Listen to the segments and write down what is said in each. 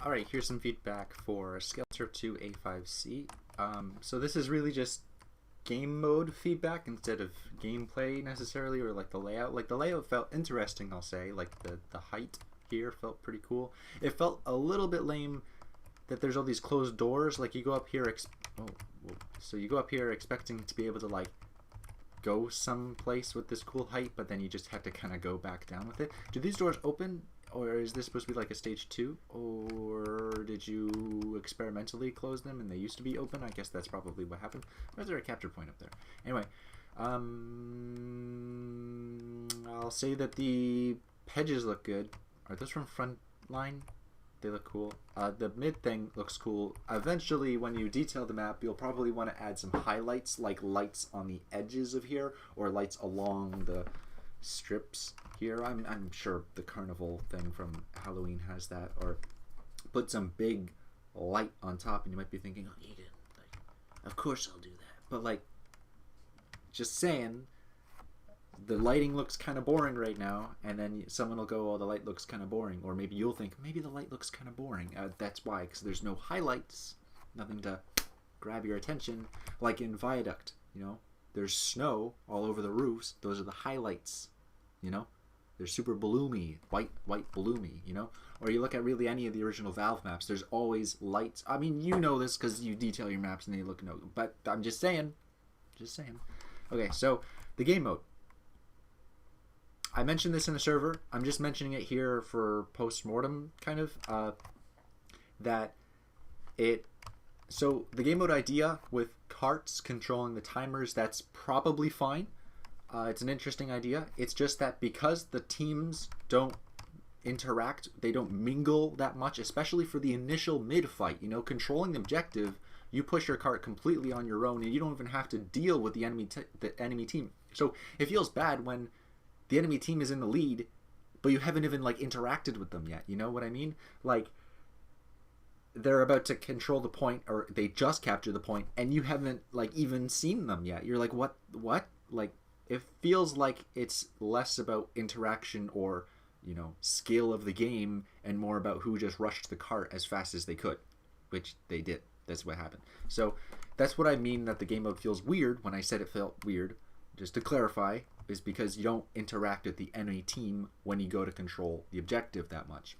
Alright, here's some feedback for Scale Surf 2 A5C. So this is really just game mode feedback instead of gameplay necessarily, or like the layout. Like the layout felt interesting, I'll say. Like the height here felt pretty cool. It felt a little bit lame that there's all these closed doors. Like you go up here, so you go up here expecting to be able to like go someplace with this cool height, but then you just have to kind of go back down with it. Do these doors open? Or is this supposed to be like a stage 2? Or did you experimentally close them and they used to be open? I guess that's probably what happened. Or is there a capture point up there? Anyway, I'll say that the hedges look good. Are those from Frontline? They look cool. The mid thing looks cool. Eventually, when you detail the map, you'll probably want to add some highlights, like lights on the edges of here, or lights along the strips here. I'm sure the carnival thing from Halloween has that, or put some big light on top, and you might be thinking, oh, Egan, like, of course I'll do that, but like, just saying, the lighting looks kind of boring right now, and then someone will go, oh, the light looks kind of boring, or maybe you'll think, maybe the light looks kind of boring. That's why, because there's no highlights, nothing to grab your attention, like in Viaduct, you know, there's snow all over the roofs. Those are the highlights. You know, they're super bloomy, white bloomy, you know? Or you look at really any of the original Valve maps, there's always lights. I mean, you know this because you detail your maps and they look no, but I'm just saying. Okay, so the game mode. I mentioned this in the server. I'm just mentioning it here for post-mortem, kind of, so the game mode idea with carts controlling the timers, that's probably fine. It's an interesting idea. It's just that because the teams don't interact, they don't mingle that much, especially for the initial mid-fight, you know, controlling the objective, you push your cart completely on your own and you don't even have to deal with the enemy team. So it feels bad when the enemy team is in the lead, but you haven't even like interacted with them yet. You know what I mean? Like they're about to control the point, or they just capture the point, and you haven't like even seen them yet. You're like, what? Like, it feels like it's less about interaction or, you know, skill of the game and more about who just rushed the cart as fast as they could, which they did. That's what happened. So that's what I mean that the game mode feels weird. When I said it felt weird, just to clarify, is because you don't interact with the enemy team when you go to control the objective that much.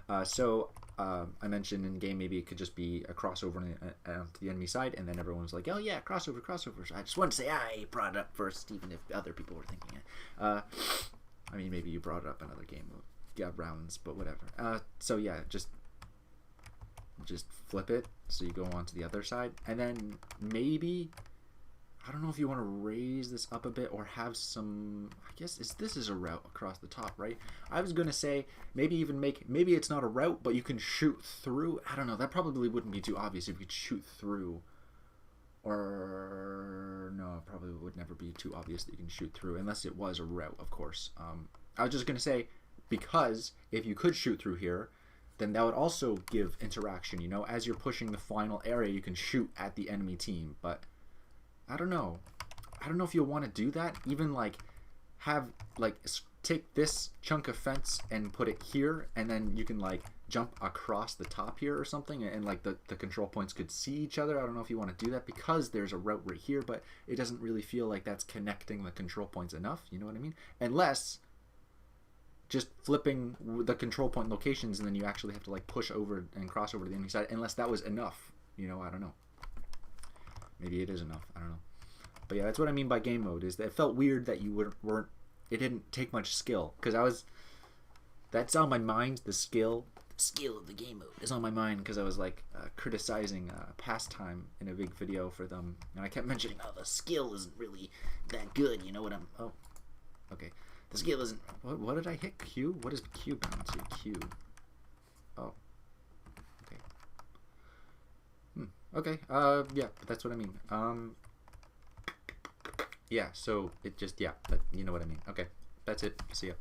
I mentioned in game maybe it could just be a crossover to the enemy side, and then everyone's like, oh yeah, crossover. So I just wanted to say I brought it up first, even if other people were thinking it. I mean, maybe you brought it up another game of rounds, but whatever. So yeah, just flip it so you go on to the other side, and then maybe, I don't know if you want to raise this up a bit or have some, I guess this is a route across the top, right? I was going to say maybe even maybe it's not a route, but you can shoot through. I don't know. That probably wouldn't be too obvious if you could shoot through. Or no, it probably would never be too obvious that you can shoot through unless it was a route, of course. I was just going to say, because if you could shoot through here, then that would also give interaction, you know? As you're pushing the final area, you can shoot at the enemy team, but I don't know if you'll want to do that. Even like have like take this chunk of fence and put it here, and then you can like jump across the top here or something, and like the control points could see each other. I don't know if you want to do that because there's a route right here, but it doesn't really feel like that's connecting the control points enough. You know what I mean? Unless just flipping the control point locations, and then you actually have to like push over and cross over to the enemy side. Unless that was enough, you know, I don't know. Maybe it is enough. I don't know. But yeah, that's what I mean by game mode, is that it felt weird that you weren't, it didn't take much skill. Because that's on my mind, the skill of the game mode is on my mind, because I was like criticizing Pastime in a big video for them. And I kept mentioning, oh, the skill isn't really that good. You know what oh, okay. The skill isn't, what did I hit? Q? What is Q bound to? Q. Oh. Okay, yeah, but that's what I mean. Yeah, so it just, yeah, but you know what I mean. Okay, that's it. See ya.